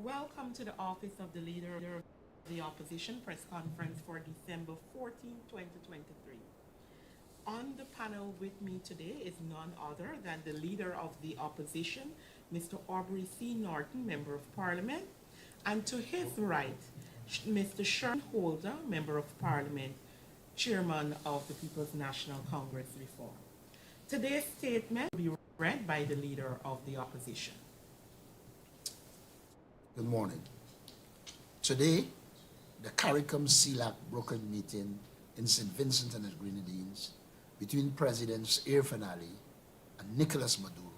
Welcome to the Office of the Leader of the Opposition press conference for December 14, 2023. On the panel with me today is none other than the Leader of the Opposition, Mr. Aubrey C. Norton, Member of Parliament, and to his right, Mr. Sherman Holder, Member of Parliament, Chairman of the People's National Congress Reform. Today's statement will be read by the Leader of the Opposition. Good morning. Today, the CARICOM CELAC brokered meeting in St. Vincent and the Grenadines between Presidents Irfan Ali and Nicolas Maduro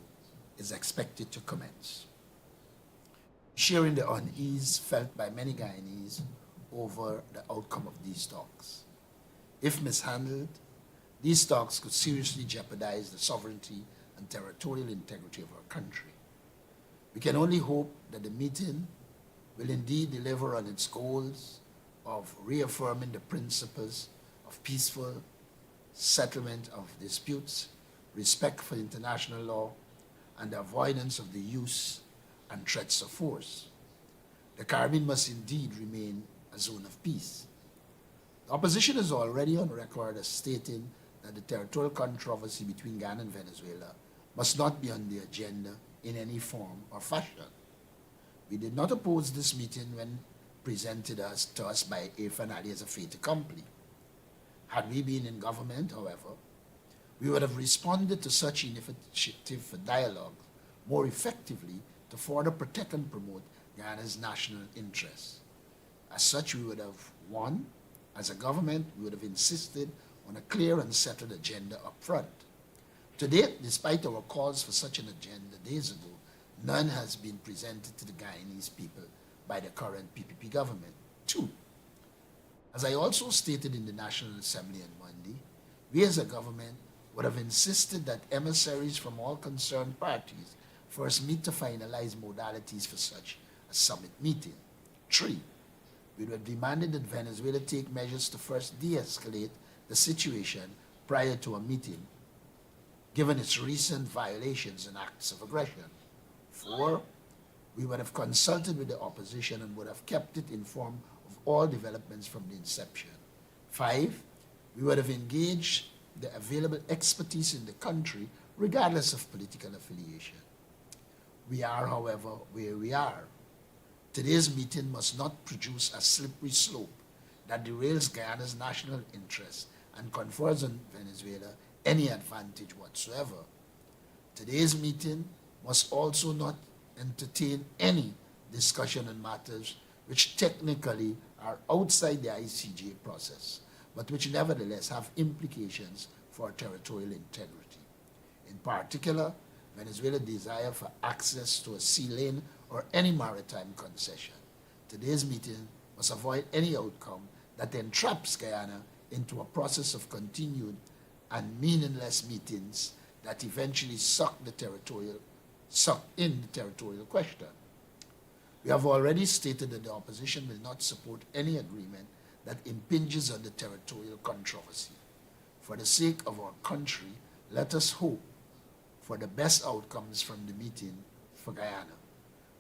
is expected to commence, sharing the unease felt by many Guyanese over the outcome of these talks. If mishandled, these talks could seriously jeopardize the sovereignty and territorial integrity of our country. We can only hope that the meeting will indeed deliver on its goals of reaffirming the principles of peaceful settlement of disputes, respect for international law, and the avoidance of the use and threats of force. The Caribbean must indeed remain a zone of peace. The opposition is already on record as stating that the territorial controversy between Guyana and Venezuela must not be on the agenda in any form or fashion. We did not oppose this meeting when presented to us by Irfan Ali as a fait accompli. Had we been in government, however, we would have responded to such initiative for dialogue more effectively to further protect and promote Guyana's national interests. As such, we would have, one, as a government, we would have insisted on a clear and settled agenda up front. To date, despite our calls for such an agenda days ago, none has been presented to the Guyanese people by the current PPP government. Two, as I also stated in the National Assembly on Monday, we as a government would have insisted that emissaries from all concerned parties first meet to finalize modalities for such a summit meeting. Three, we would have demanded that Venezuela take measures to first de-escalate the situation prior to a meeting, given its recent violations and acts of aggression. Four, we would have consulted with the opposition and would have kept it informed of all developments from the inception. Five, we would have engaged the available expertise in the country regardless of political affiliation. We are, however, where we are. Today's meeting must not produce a slippery slope that derails Guyana's national interests and confers on Venezuela any advantage whatsoever. Today's meeting must also not entertain any discussion on matters which technically are outside the ICJ process, but which nevertheless have implications for territorial integrity. In particular, Venezuela's desire for access to a sea lane or any maritime concession. Today's meeting must avoid any outcome that entraps Guyana into a process of continued and meaningless meetings that eventually suck in the territorial question. We have already stated that the opposition will not support any agreement that impinges on the territorial controversy. For the sake of our country, let us hope for the best outcomes from the meeting for Guyana.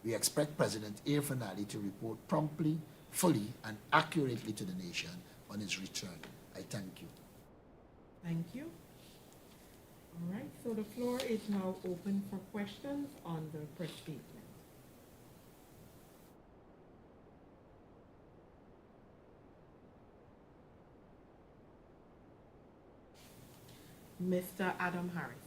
We expect President Irfan Ali to report promptly, fully, and accurately to the nation on his return. I thank you. Thank you. All right, so the floor is now open for questions on the press statement. Mr. Adam Harris.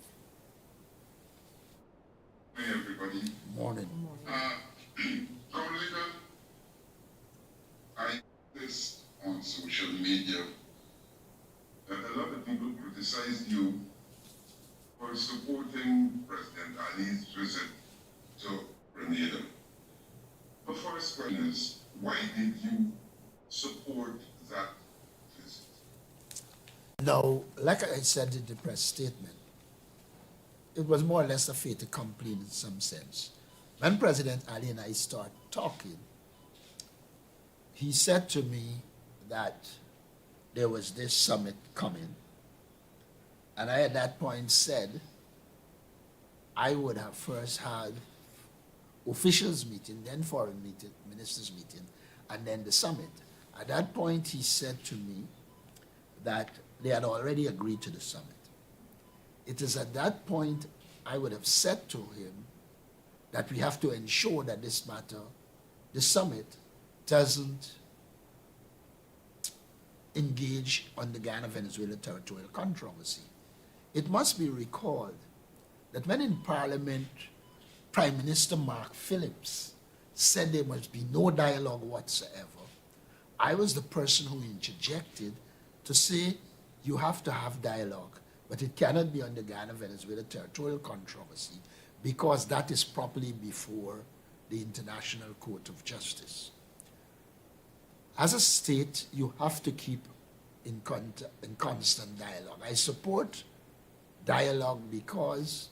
Hi, everybody. Morning. Good morning. Comrade, I this on social media that a lot of people criticized you for supporting President Ali's visit to Grenada. The first question is, why did you support that visit? Now, like I said in the press statement, it was more or less a fait accompli in some sense. When President Ali and I started talking, he said to me that there was this summit coming. And I at that point said I would have first had officials meeting, then foreign meeting, ministers meeting, and then the summit. At that point, he said to me that they had already agreed to the summit. It is at that point I would have said to him that we have to ensure that this matter, the summit, doesn't engage on the Guyana-Venezuela territorial controversy. It must be recalled that when in Parliament, Prime Minister Mark Phillips said there must be no dialogue whatsoever, I was the person who interjected to say you have to have dialogue, but it cannot be on the Guyana-Venezuela territorial controversy because that is properly before the International Court of Justice. As a state, you have to keep in constant dialogue. I support dialogue because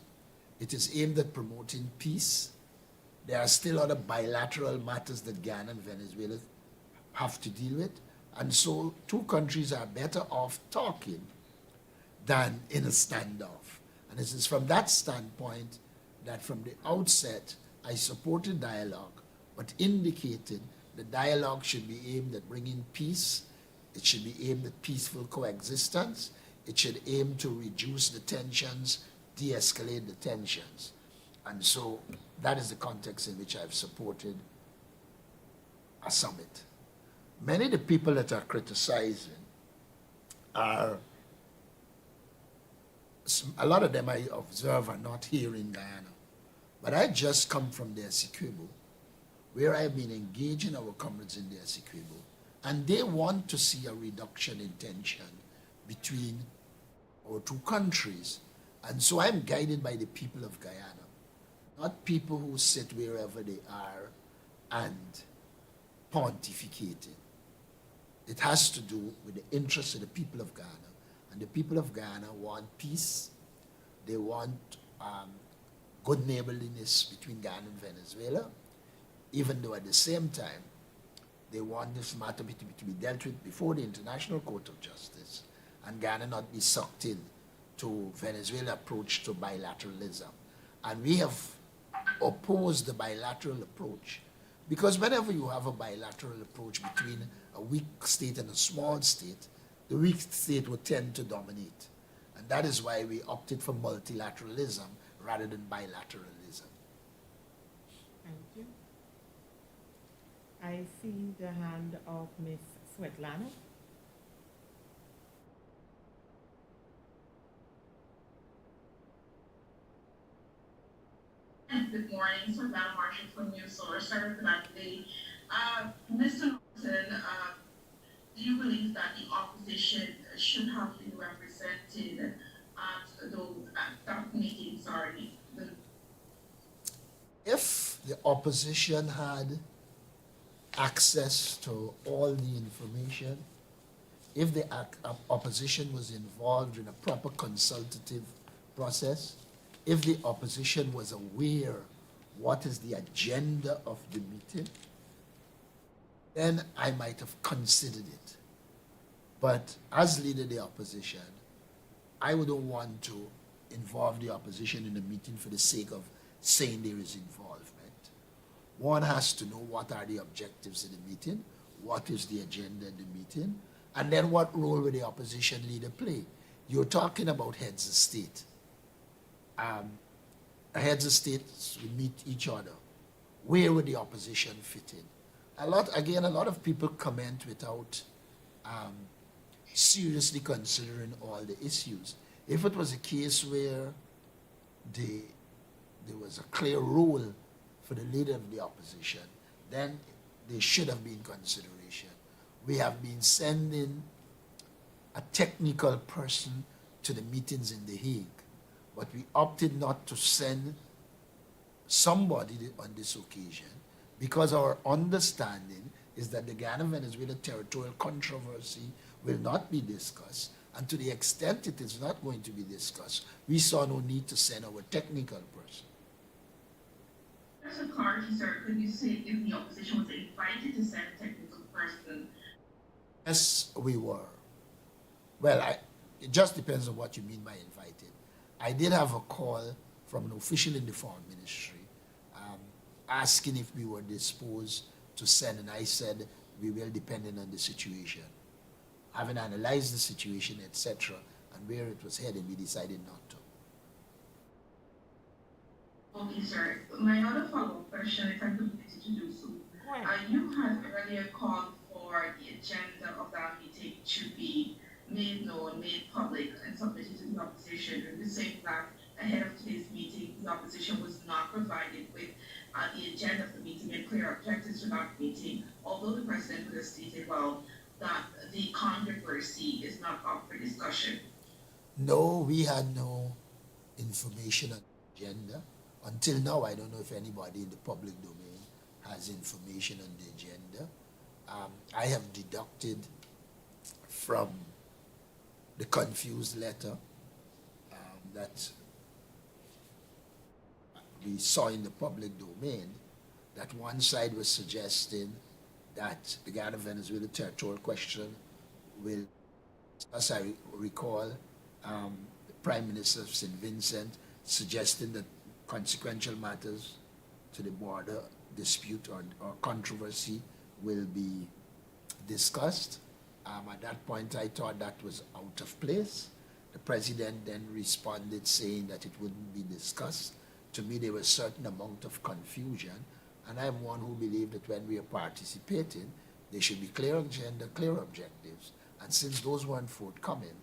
it is aimed at promoting peace. There are still other bilateral matters that Guyana and Venezuela have to deal with, and so two countries are better off talking than in a standoff. And it is from that standpoint that from the outset I supported dialogue, but indicated the dialogue should be aimed at bringing peace, it should be aimed at peaceful coexistence, it should aim to reduce the tensions, de-escalate the tensions. And so that is the context in which I've supported a summit. Many of the people that are criticizing are, a lot of them I observe are not here in Guyana. But I just come from the Essequibo, where I've been engaging our comrades in the Essequibo, and they want to see a reduction in tension between our two countries. And so I'm guided by the people of Guyana, not people who sit wherever they are and pontificating. It has to do with the interests of the people of Guyana. And the people of Guyana want peace. They want good neighborliness between Guyana and Venezuela, even though at the same time, they want this matter to be dealt with before the International Court of Justice and Guyana not be sucked in to Venezuela's approach to bilateralism. And we have opposed the bilateral approach because whenever you have a bilateral approach between a weak state and a small state, the weak state will tend to dominate. And that is why we opted for multilateralism rather than bilateralism. Thank you. I see the hand of Ms. Svetlana. Good morning, Svetlana Marshall from New Source. Sorry for that today. Mr. Norton, do you believe that the opposition should have been represented at that meeting? Sorry. If the opposition had access to all the information, if the opposition was involved in a proper consultative process, if the opposition was aware what is the agenda of the meeting, then I might have considered it. But as leader of the opposition, I wouldn't want to involve the opposition in the meeting for the sake of saying there is involvement. One has to know what are the objectives of the meeting, what is the agenda of the meeting, and then what role will the opposition leader play. You're talking about heads of state. Heads of states will meet each other. Where would the opposition fit in? A lot of people comment without seriously considering all the issues. If it was a case where there was a clear role for the leader of the opposition, then there should have been consideration. We have been sending a technical person to the meetings in The Hague, but we opted not to send somebody on this occasion because our understanding is that the Guyana-Venezuela territorial controversy will not be discussed, and to the extent it is not going to be discussed, we saw no need to send our technical person. Just a clarity, sir, could you say if the opposition was invited to send a technical person? Yes, we were. Well, it just depends on what you mean by invited. I did have a call from an official in the foreign ministry asking if we were disposed to send, and I said we will, depending on the situation. Having analyzed the situation, etc., and where it was heading, we decided not to. Okay, sir. My other follow-up question, if I could be to do so. Go ahead. You had earlier called for the agenda of that meeting to be made known, made public, and submitted to the opposition. And the same that ahead of today's meeting, the opposition was not provided with the agenda of the meeting and clear objectives for that meeting, although the president would have stated, well, that the controversy is not up for discussion. No, we had no information on the agenda. Until now, I don't know if anybody in the public domain has information on the agenda. I have deducted from the confused letter that we saw in the public domain that one side was suggesting that the Guyana-Venezuela territorial question will, as I recall, the Prime Minister of St. Vincent suggesting that consequential matters to the border dispute or controversy will be discussed. At that point, I thought that was out of place. The president then responded saying that it wouldn't be discussed. To me, there was a certain amount of confusion, and I'm one who believed that when we are participating, there should be clear agenda, clear objectives. And since those weren't forthcoming,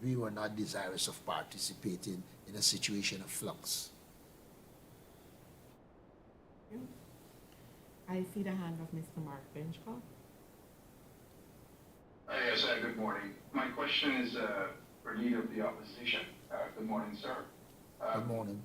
we were not desirous of participating in a situation of flux. I see the hand of Mr. Mark Benchcott. Yes, good morning. My question is for Leader of the Opposition. Good morning, sir. Good morning.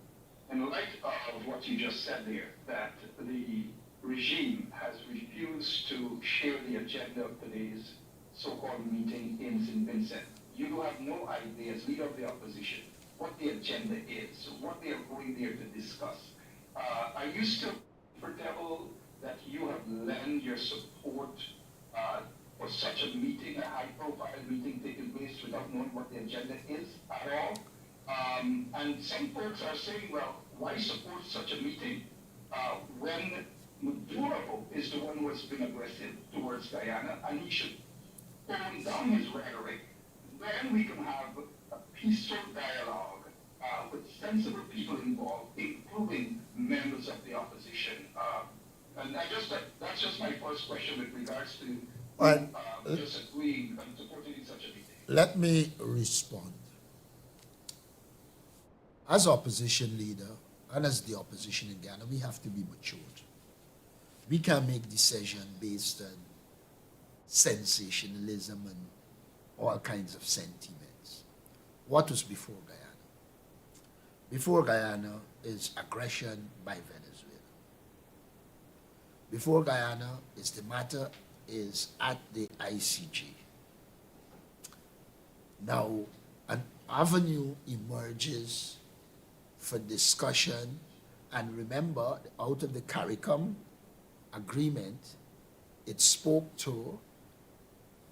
In light of what you just said there, that the regime has refused to share the agenda of today's so-called meeting in St. Vincent, you have no idea, as Leader of the Opposition, what the agenda is, what they are going there to discuss. Are you still comfortable that you have lent your support for such a meeting, a high-profile meeting taking place without knowing what the agenda is at all? And some folks are saying, well, why support such a meeting when Maduro is the one who has been aggressive towards Guyana, and he should tone down his rhetoric. Then we can have a peaceful dialogue with sensible people involved, including members of the opposition. And that's just my first question with regards to just agreeing and supporting in such a meeting. Let me respond. As opposition leader and as the opposition in Ghana, we have to be matured. We can't make decisions based on sensationalism and all kinds of sentiments. What was before Guyana? Before Guyana is aggression by Venezuela. Before Guyana is the matter is at the ICJ. Now, an avenue emerges for discussion, and remember, out of the CARICOM agreement, it spoke to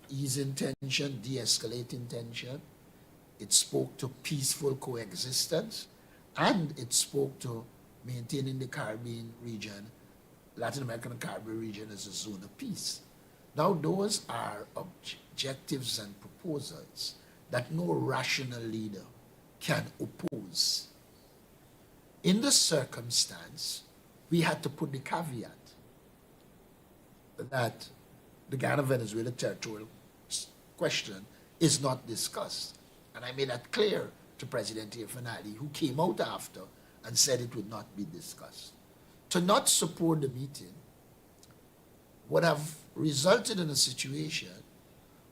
easing tension, de-escalating tension, it spoke to peaceful coexistence, and it spoke to maintaining the Caribbean region, Latin American and Caribbean region as a zone of peace. Now, those are objectives and proposals that no rational leader can oppose. In this circumstance, we had to put the caveat that the Guyana-Venezuela territorial question is not discussed. And I made that clear to President Irfanali, who came out after and said it would not be discussed. To not support the meeting would have resulted in a situation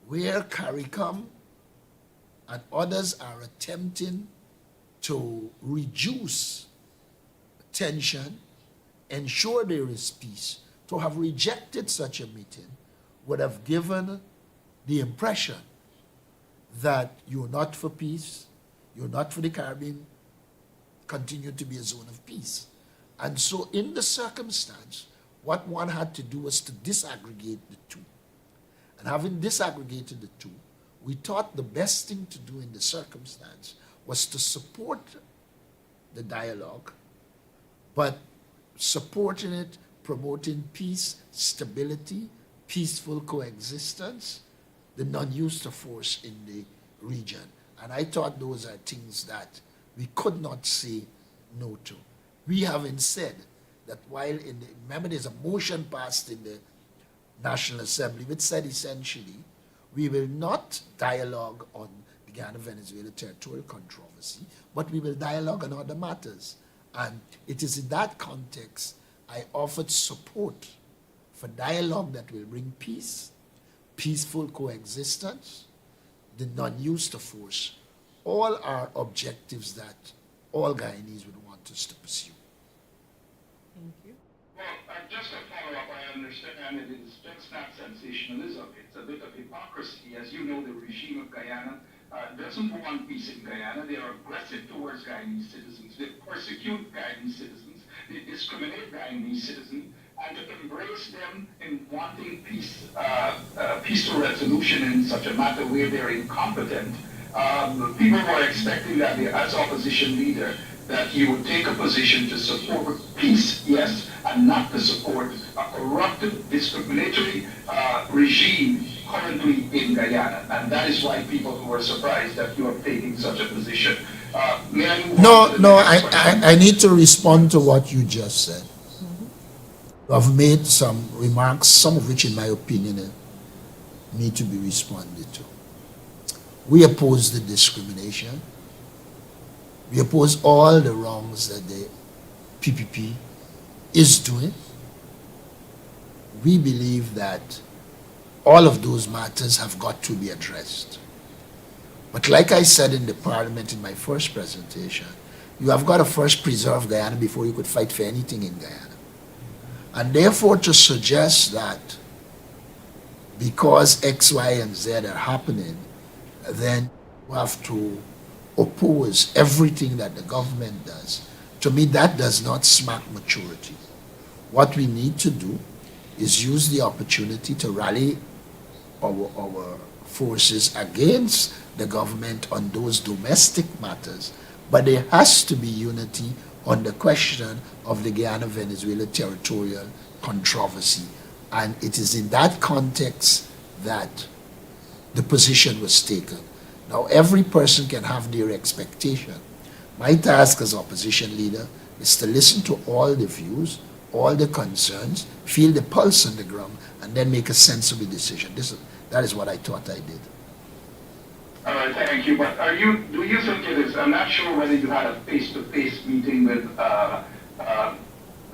where CARICOM and others are attempting to reduce tension, ensure there is peace. To have rejected such a meeting would have given the impression that you're not for peace, you're not for the Caribbean, continue to be a zone of peace. And so in the circumstance, what one had to do was to disaggregate the two. And having disaggregated the two, we thought the best thing to do in the circumstance was to support the dialogue, but supporting it, promoting peace, stability, peaceful coexistence, the non-use of force in the region. And I thought those are things that we could not say no to. We haven't said that while remember there's a motion passed in the National Assembly which said essentially we will not dialogue on the Guyana-Venezuela territorial controversy, but we will dialogue on other matters. And it is in that context I offered support for dialogue that will bring peace, peaceful coexistence, the non-use of force. All are objectives that all Guyanese would want us to pursue. Thank you. Well, just to follow up, I understand it is just not sensationalism. It's a bit of hypocrisy. As you know, the regime of Guyana doesn't want peace in Guyana. They are aggressive towards Guyanese citizens. They persecute Guyanese citizens. They discriminate Guyanese citizens. And to embrace them in wanting peace, peaceful resolution in such a matter where they're incompetent, people were expecting that as opposition leader, that you would take a position to support peace, yes, and not to support a corrupted, discriminatory regime currently in Guyana. And that is why people were surprised that you are taking such a position. May I move on to the next question? I need to respond to what you just said. You have made some remarks, some of which, in my opinion, need to be responded to. We oppose the discrimination. We oppose all the wrongs that the PPP is doing. We believe that all of those matters have got to be addressed. But like I said in the Parliament in my first presentation, you have got to first preserve Guyana before you could fight for anything in Guyana. And therefore to suggest that because X, Y, and Z are happening, then you have to oppose everything that the government does, to me that does not smack maturity. What we need to do is use the opportunity to rally our forces against the government on those domestic matters, but there has to be unity on the question of the Guyana-Venezuela territorial controversy. And it is in that context that the position was taken. Now, every person can have their expectation. My task as opposition leader is to listen to all the views, all the concerns, feel the pulse on the ground, and then make a sensible decision. That is what I thought I did. All right, thank you. But do you think it is, I'm not sure whether you had a face-to-face meeting with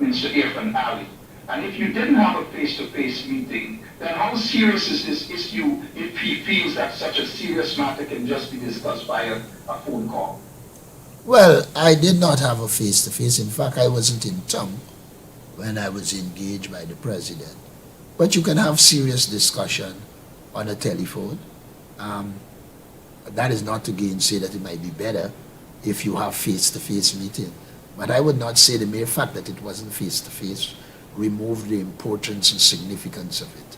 Mr. Irfan Ali. And if you didn't have a face-to-face meeting, then how serious is this issue if he feels that such a serious matter can just be discussed by a phone call? Well, I did not have a face-to-face. In fact, I wasn't in town when I was engaged by the president. But you can have serious discussion on a telephone. That is not to gainsay that it might be better if you have face-to-face meeting. But I would not say the mere fact that it wasn't face-to-face removed the importance and significance of it.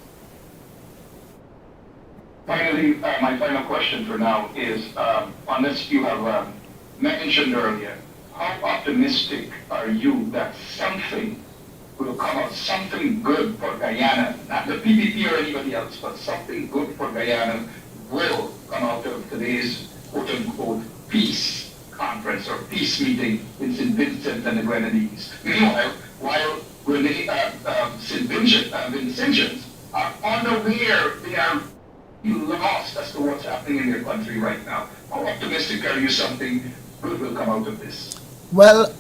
Finally, my final question for now is, unless you have mentioned earlier, how optimistic are you that something will come out, something good for Guyana, not the PPP or anybody else, but something good for Guyana will come out of today's quote-unquote peace conference or peace meeting in St. Vincent and the Grenadines? Meanwhile, while St. Vincentians are unaware, they are lost as to what's happening in their country right now. How optimistic are you something good will come out of this? Well,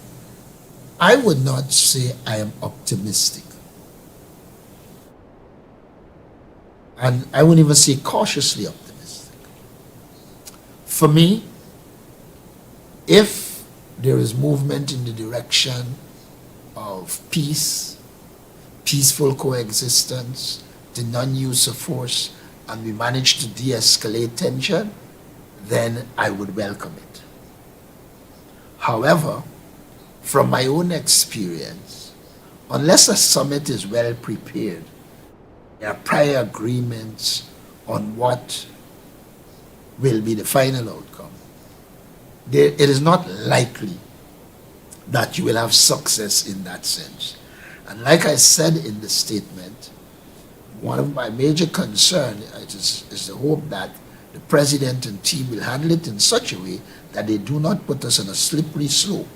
I would not say I am optimistic. And I wouldn't even say cautiously optimistic. For me, if there is movement in the direction of peace, peaceful coexistence, the non-use of force, and we manage to de-escalate tension, then I would welcome it. However, from my own experience, unless a summit is well prepared, there are prior agreements on what will be the final outcome, it is not likely that you will have success in that sense. And like I said in the statement, one of my major concerns is the hope that the president and team will handle it in such a way that they do not put us on a slippery slope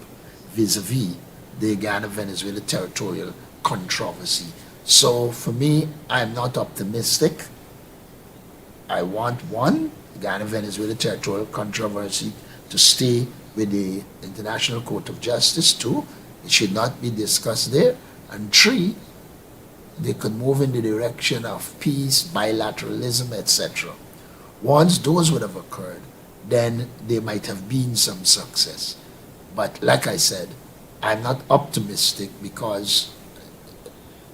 vis-a-vis the Guyana-Venezuela territorial controversy. So for me, I'm not optimistic. I want one, the Guyana-Venezuela territorial controversy to stay with the International Court of Justice. Two, it should not be discussed there. And three, they could move in the direction of peace, bilateralism, etc. Once those would have occurred, then there might have been some success. But like I said, I'm not optimistic because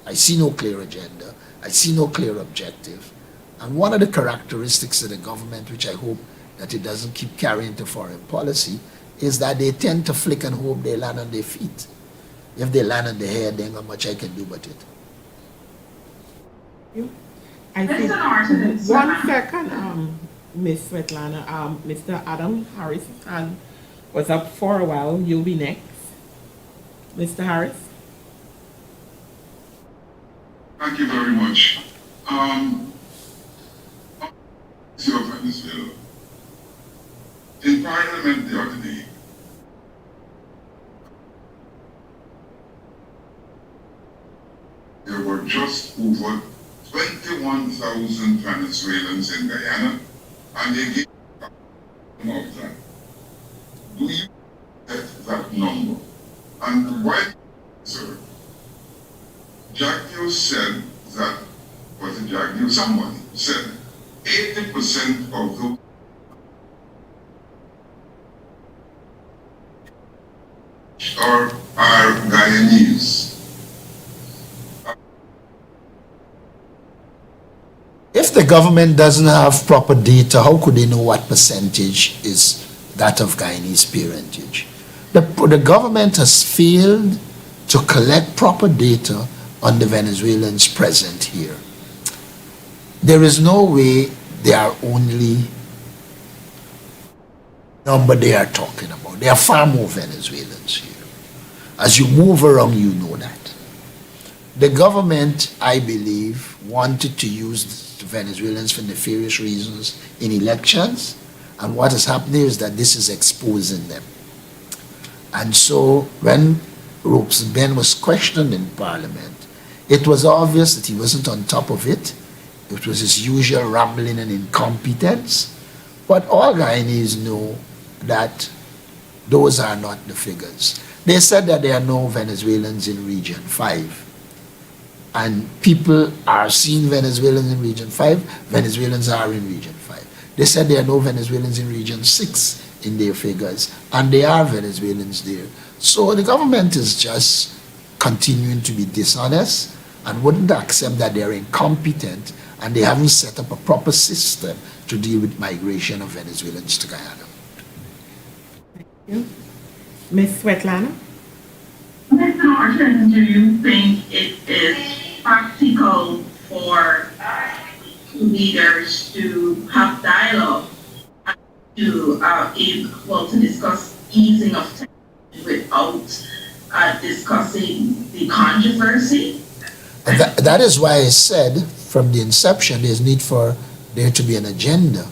I see no clear agenda, I see no clear objective. And one of the characteristics of the government, which I hope that it doesn't keep carrying to foreign policy, is that they tend to flick and hope they land on their feet. If they land on their head, then not much I can do about it. I think one second, Ms. Svetlana, Mr. Adam Harris' hand was up for a while. You'll be next. Mr. Harris? Thank you very much. Venezuela. In Parliament the other day, there were just over 21,000 Venezuelans in Guyana, and they gave of that. Do you get that number? And why, sir? Jacques said that, was it Jacques? Somebody said 80% of those are Guyanese. If the government doesn't have proper data, how could they know what percentage is that of Guyanese parentage? The government has failed to collect proper data on the Venezuelans present here. There is no way they are only number they are talking about. There are far more Venezuelans here. As you move around, you know that. The government, I believe, wanted to use the Venezuelans for nefarious reasons in elections, and what is happening is that this is exposing them. And so when Ben was questioned in Parliament, it was obvious that he wasn't on top of it. It was his usual rambling and incompetence. But all Guyanese know that those are not the figures. They said that there are no Venezuelans in Region 5. And people are seeing Venezuelans in Region 5, Venezuelans are in Region 5. They said there are no Venezuelans in Region 6 in their figures, and there are Venezuelans there. So the government is just continuing to be dishonest and wouldn't accept that they're incompetent and they haven't set up a proper system to deal with migration of Venezuelans to Guyana. Thank you. Ms. Svetlana? Mr. Norton, do you think it is practical for leaders to have dialogue to to discuss easing of tension without discussing the controversy? And that is why I said from the inception there's need for there to be an agenda.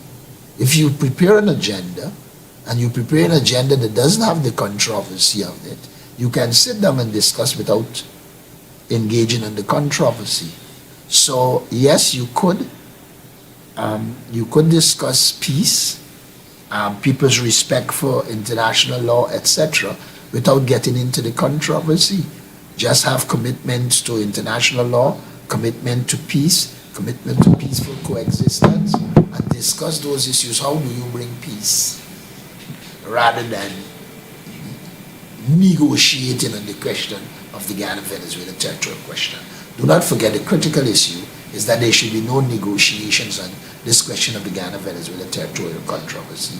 If you prepare an agenda and you prepare an agenda that doesn't have the controversy of it, you can sit down and discuss without engaging in the controversy. So yes, you could discuss peace, people's respect for international law, etc., without getting into the controversy. Just have commitments to international law, commitment to peace, commitment to peaceful coexistence, and discuss those issues. How do you bring peace? Rather than negotiating on the question of the Guyana-Venezuela territorial question. Do not forget the critical issue is that there should be no negotiations on this question of the Guyana-Venezuela territorial controversy,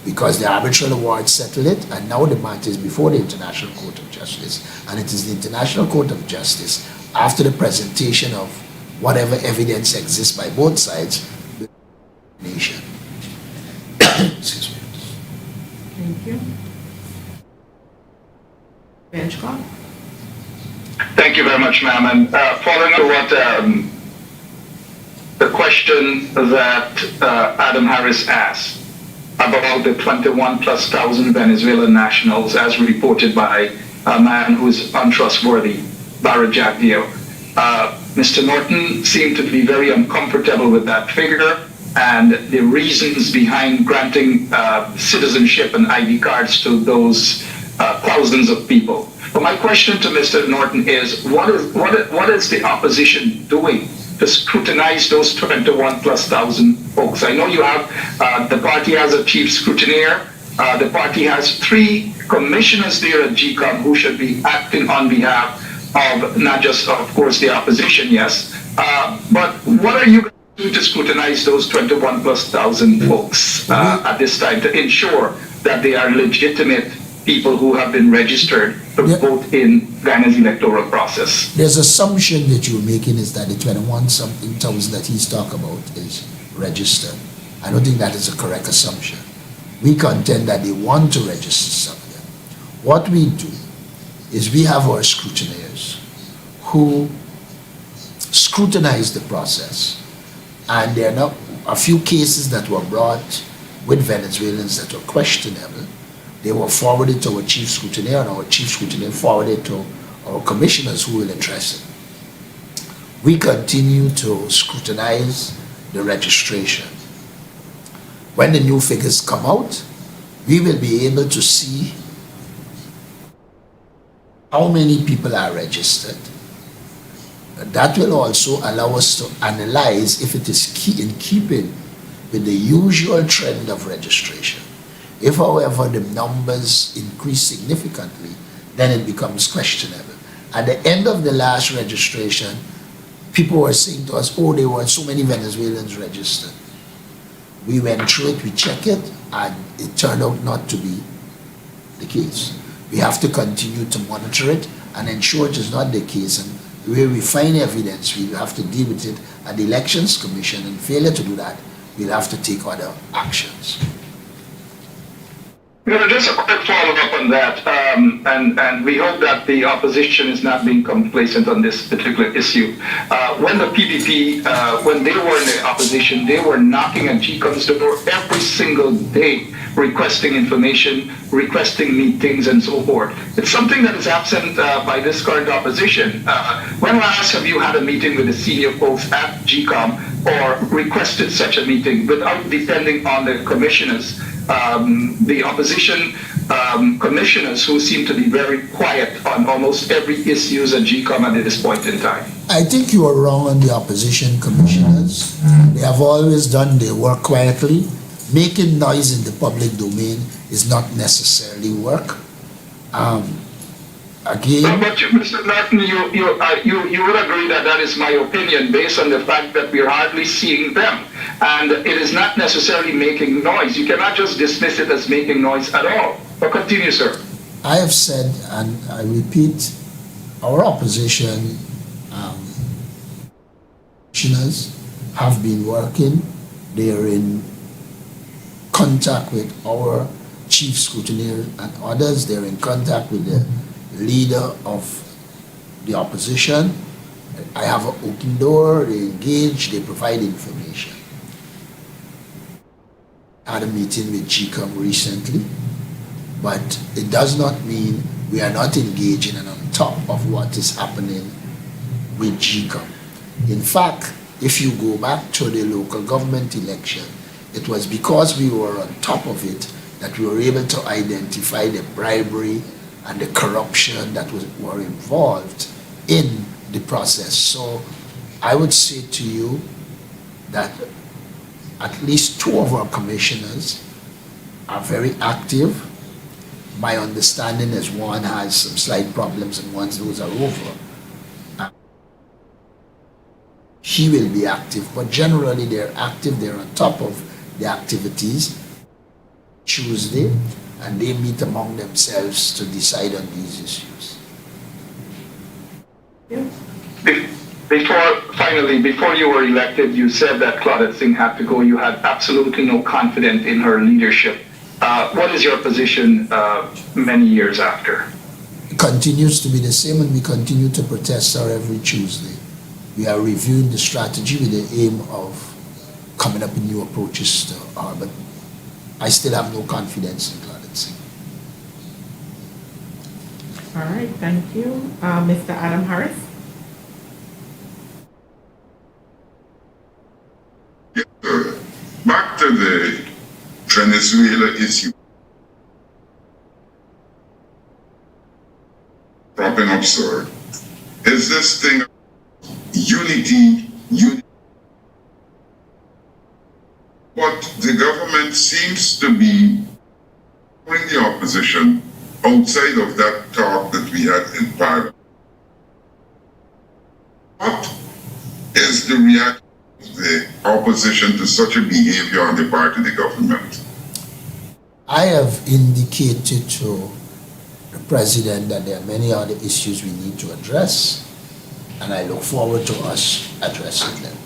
because the arbitral award settled it, and now the matter is before the International Court of Justice, and it is the International Court of Justice, after the presentation of whatever evidence exists by both sides, the nation. Excuse me. Thank you. Bench call. Thank you very much, ma'am. And following up what the question that Adam Harris asked about the 21,000+ Venezuelan nationals, as reported by a man who is untrustworthy, Barra Jack Dio. Mr. Norton seemed to be very uncomfortable with that figure and the reasons behind granting citizenship and ID cards to those thousands of people. But my question to Mr. Norton is, what is the opposition doing to scrutinize those 21,000+ folks? I know you have, the party has a chief scrutineer, the party has 3 commissioners there at GCOM who should be acting on behalf of not just, of course, the opposition, yes, but what are you going to do to scrutinize those 21,000+ folks at this time to ensure that they are legitimate people who have been registered to vote in Guyana's electoral process? There's assumption that you're making is that the 21-something thousand that he's talking about is registered. I don't think that is a correct assumption. We contend that they want to register some of them. What we do is we have our scrutineers who scrutinize the process, and there are not a few cases that were brought with Venezuelans that were questionable. They were forwarded to our chief scrutineer, and our chief scrutineer forwarded to our commissioners who were interested. We continue to scrutinize the registration. When the new figures come out, we will be able to see how many people are registered. That will also allow us to analyze if it is in keeping with the usual trend of registration. If, however, the numbers increase significantly, then it becomes questionable. At the end of the last registration, people were saying to us, oh, there were so many Venezuelans registered. We went through it, we checked it, and it turned out not to be the case. We have to continue to monitor it and ensure it is not the case. And where we find evidence, we have to deal with it at the Elections Commission, and failure to do that, we'll have to take other actions. Just a quick follow-up on that, and we hope that the opposition is not being complacent on this particular issue. When the PPP, when they were in the opposition, they were knocking at GCOM's door every single day, requesting information, requesting meetings, and so forth. It's something that is absent by this current opposition. When last have you had a meeting with the senior folks at GCOM or requested such a meeting without depending on the commissioners? The opposition commissioners who seem to be very quiet on almost every issue at GCOM at this point in time. I think you are wrong on the opposition commissioners. They have always done their work quietly. Making noise in the public domain is not necessarily work. Again, but Mr. Norton, you would agree that that is my opinion based on the fact that we are hardly seeing them, and it is not necessarily making noise. You cannot just dismiss it as making noise at all. But continue, sir. I have said, and I repeat, our opposition commissioners have been working. They are in contact with our chief scrutineer and others. They're in contact with the leader of the opposition. I have an open door, they engage, they provide information. I had a meeting with GCOM recently, but it does not mean we are not engaging and on top of what is happening with GCOM. In fact, if you go back to the local government election, it was because we were on top of it that we were able to identify the bribery and the corruption that were involved in the process. So I would say to you that at least 2 of our commissioners are very active. My understanding is one has some slight problems and those are over. He will be active, but generally they're active, they're on top of the activities. Tuesday, and they meet among themselves to decide on these issues. Before you were elected, you said that Claudet Singh had to go. You had absolutely no confidence in her leadership. What is your position many years after? continues to be the same, and we continue to protest her every Tuesday. We are reviewing the strategy with the aim of coming up with new approaches to her, but I still have no confidence in Claudet Singh. All right, thank you. Mr. Adam Harris? Yes, sir. Back to the Venezuela issue. Propping up, sir. Is this thing unity? But the government seems to be putting the opposition outside of that talk that we had in Parliament. What is the reaction of the opposition to such a behavior on the part of the government? I have indicated to the President that there are many other issues we need to address, and I look forward to us addressing them.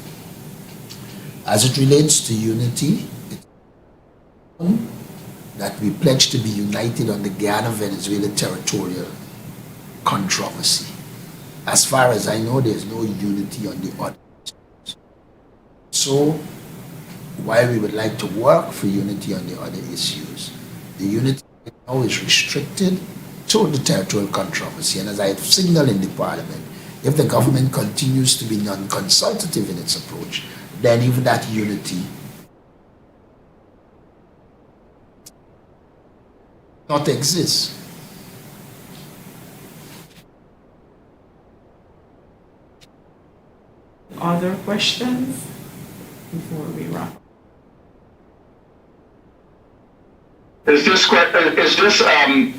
As it relates to unity, it's that we pledge to be united on the Guyana-Venezuela territorial controversy. As far as I know, there's no unity on the other. So, while we would like to work for unity on the other issues, the unity now is restricted to the territorial controversy. And as I have signaled in the Parliament, if the government continues to be non-consultative in its approach, then even that unity not exist. Other questions before we wrap?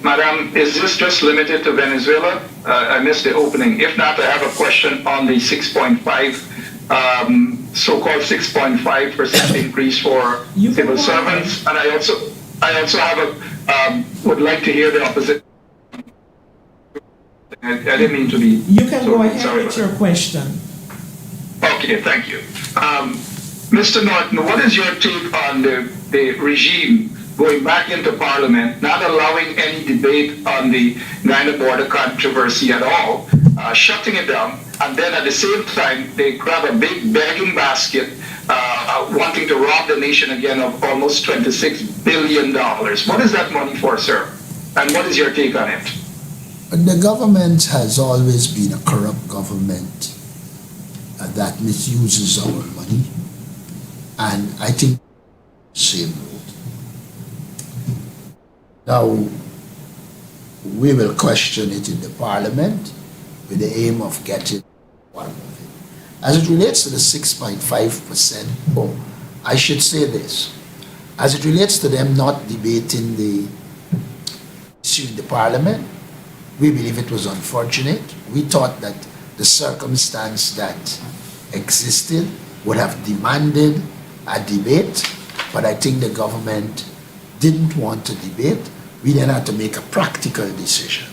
Madam, is this just limited to Venezuela? I missed the opening. If not, I have a question on the 6.5, so-called 6.5% increase for civil servants. And I also have a, would like to hear the opposite. I didn't mean to be. You can go ahead with your question. Okay, thank you. Mr. Norton, what is your take on the regime going back into Parliament, not allowing any debate on the Guyana border controversy at all, shutting it down, and then at the same time, they grab a big begging basket, wanting to rob the nation again of almost $26 billion. What is that money for, sir? And what is your take on it? The government has always been a corrupt government that misuses our money, and I think same road. Now, we will question it in the Parliament with the aim of getting one of it. As it relates to the 6.5%, oh, I should say this. As it relates to them not debating the issue in the Parliament, we believe it was unfortunate. We thought that the circumstance that existed would have demanded a debate, but I think the government didn't want to debate. We then had to make a practical decision.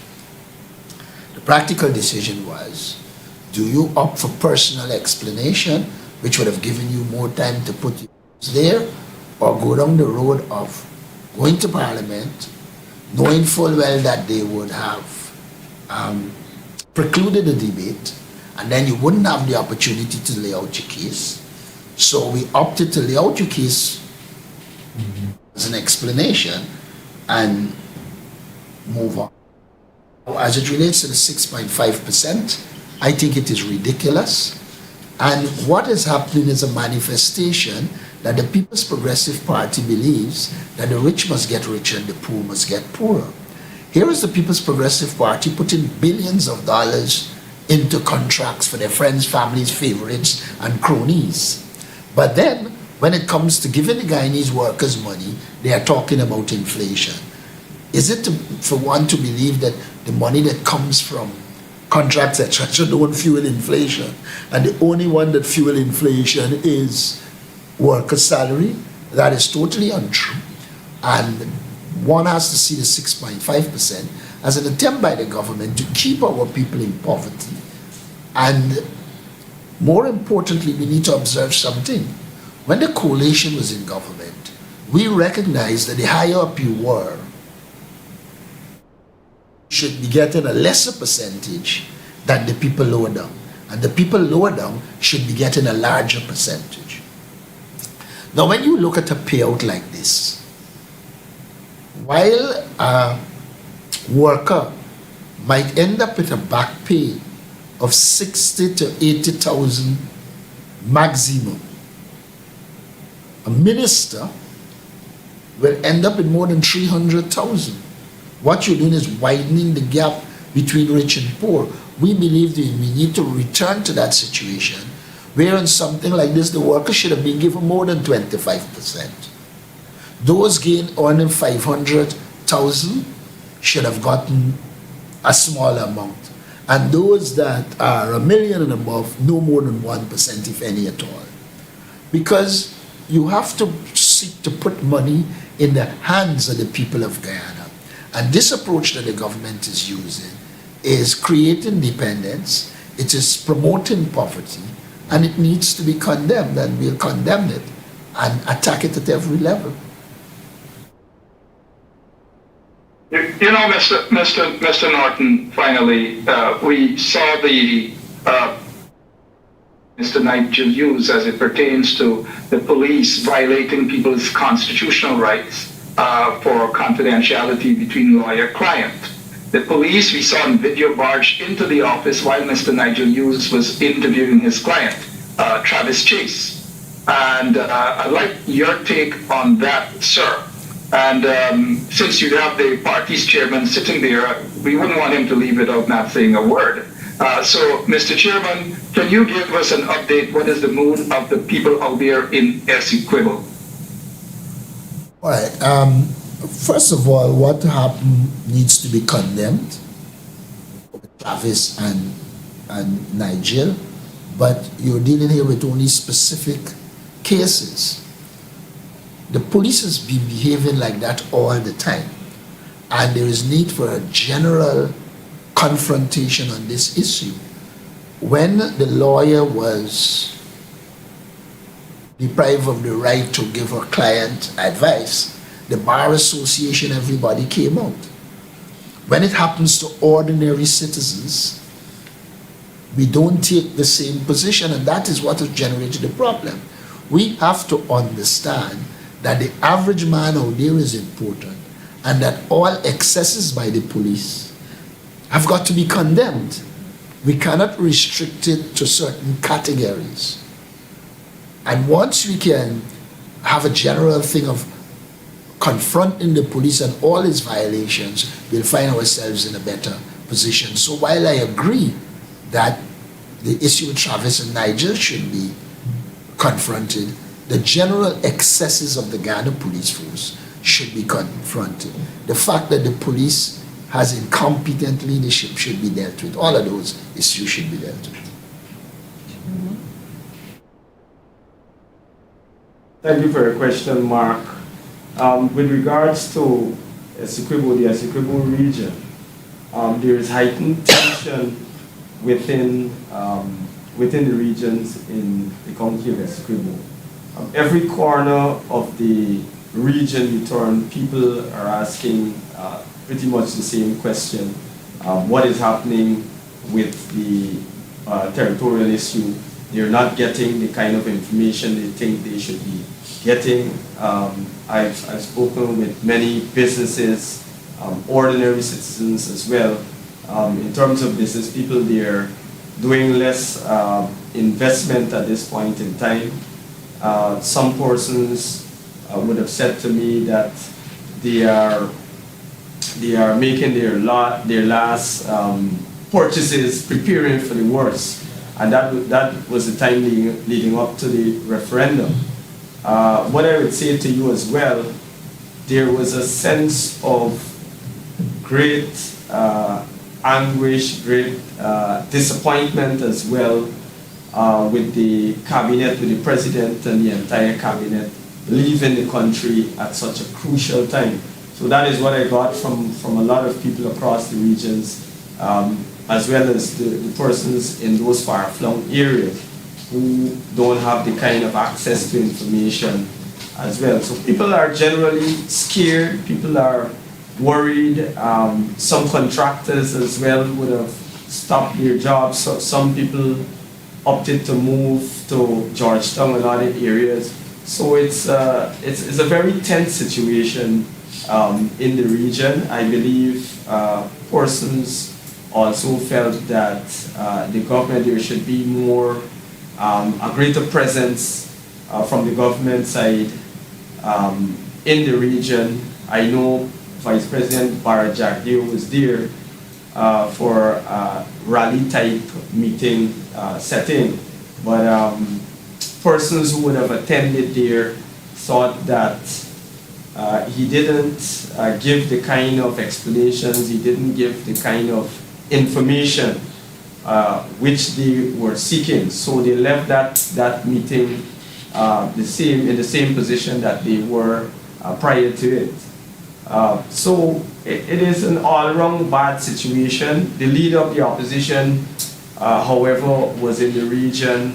The practical decision was, do you opt for personal explanation, which would have given you more time to put yours there, or go down the road of going to Parliament, knowing full well that they would have precluded the debate, and then you wouldn't have the opportunity to lay out your case. So we opted to lay out your case as an explanation and move on. As it relates to the 6.5%, I think it is ridiculous. And what is happening is a manifestation that the People's Progressive Party believes that the rich must get richer and the poor must get poorer. Here is the People's Progressive Party putting billions of dollars into contracts for their friends, families, favorites, and cronies. But then, when it comes to giving the Guyanese workers money, they are talking about inflation. Is it for one to believe that the money that comes from contracts, etc., don't fuel inflation, and the only one that fuel inflation is worker salary? That is totally untrue. And one has to see the 6.5% as an attempt by the government to keep our people in poverty. And more importantly, we need to observe something. When the coalition was in government, we recognized that the higher up you were, should be getting a lesser percentage than the people lower down. And the people lower down should be getting a larger percentage. Now, when you look at a payout like this, while a worker might end up with a back pay of 60 to 80,000 maximum, a minister will end up with more than 300,000. What you're doing is widening the gap between rich and poor. We believe that we need to return to that situation where in something like this, the worker should have been given more than 25%. Those earning 500,000 should have gotten a smaller amount. And those that are $1 million and above, no more than 1%, if any at all. Because you have to seek to put money in the hands of the people of Guyana. And this approach that the government is using is creating dependence, it is promoting poverty, and it needs to be condemned, and we'll condemn it and attack it at every level. You know, Mr. Norton, finally, we saw the Mr. Nigel use as it pertains to the police violating people's constitutional rights for confidentiality between lawyer-client. The police, we saw in video, barged into the office while Mr. Nigel Hughes was interviewing his client, Travis Chase. And I'd like your take on that, sir. And since you have the party's chairman sitting there, we wouldn't want him to leave without not saying a word. So, Mr. Chairman, can you give us an update? What is the mood of the people out there in Essequibo? All right. First of all, what happened needs to be condemned, Travis and Nigel, but you're dealing here with only specific cases. The police has been behaving like that all the time, and there is need for a general confrontation on this issue. When the lawyer was deprived of the right to give her client advice, the Bar Association, everybody came out. When it happens to ordinary citizens, we don't take the same position, and that is what has generated the problem. We have to understand that the average man out there is important, and that all excesses by the police have got to be condemned. We cannot restrict it to certain categories. And once we can have a general thing of confronting the police and all its violations, we'll find ourselves in a better position. So while I agree that the issue with Travis and Nigel should be confronted, the general excesses of the Ghana police force should be confronted. The fact that the police has incompetent leadership should be dealt with. All of those issues should be dealt with. Thank you for your question, Mark. With regards to Essequibo, the Essequibo region, there is heightened tension within the regions in the county of Essequibo. Every corner of the region you turn, people are asking pretty much the same question. What is happening with the territorial issue? They're not getting the kind of information they think they should be getting. I've spoken with many businesses, ordinary citizens as well. In terms of business people, they're doing less investment at this point in time. Some persons would have said to me that they are making their last purchases, preparing for the worst, and that was the time leading up to the referendum. What I would say to you as well, there was a sense of great anguish, great disappointment as well with the cabinet, with the president and the entire cabinet leaving the country at such a crucial time. So that is what I got from a lot of people across the regions, as well as the persons in those far-flung areas who don't have the kind of access to information as well. So people are generally scared, people are worried. Some contractors as well would have stopped their jobs. So some people opted to move to Georgetown and other areas. So it's a very tense situation in the region. I believe persons also felt that the government, there should be more, a greater presence from the government side in the region. I know Vice President Barajagdeo was there for a rally type meeting setting, but persons who would have attended there thought that he didn't give the kind of explanations, he didn't give the kind of information which they were seeking. So they left that meeting in the same position that they were prior to it. So it is an all-around bad situation. The leader of the opposition, however, was in the region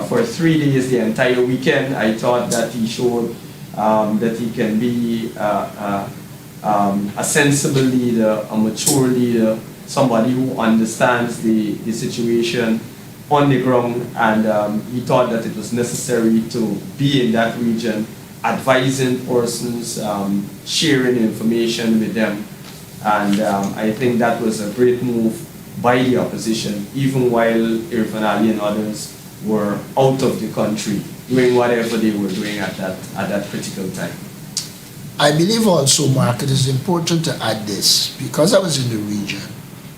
for 3 days, the entire weekend. I thought that he showed that he can be a sensible leader, a mature leader, somebody who understands the situation on the ground, and he thought that it was necessary to be in that region, advising persons, sharing information with them. And I think that was a great move by the opposition, even while Irfan Ali and others were out of the country, doing whatever they were doing at that critical time. I believe also, Mark, it is important to add this. Because I was in the region,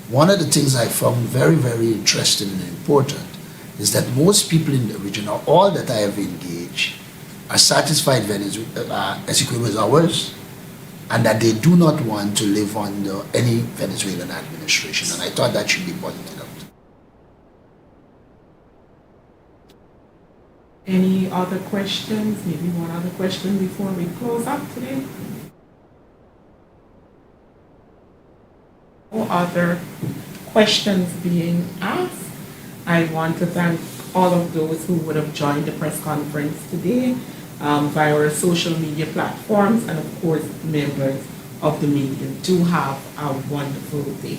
one of the things I found very, very interesting and important is that most people in the region, or all that I have engaged, are satisfied Essequibo is ours, and that they do not want to live under any Venezuelan administration. And I thought that should be pointed out. Any other questions? Maybe one other question before we close up today? No other questions being asked. I want to thank all of those who would have joined the press conference today via our social media platforms, and of course members of the media. Do have a wonderful day.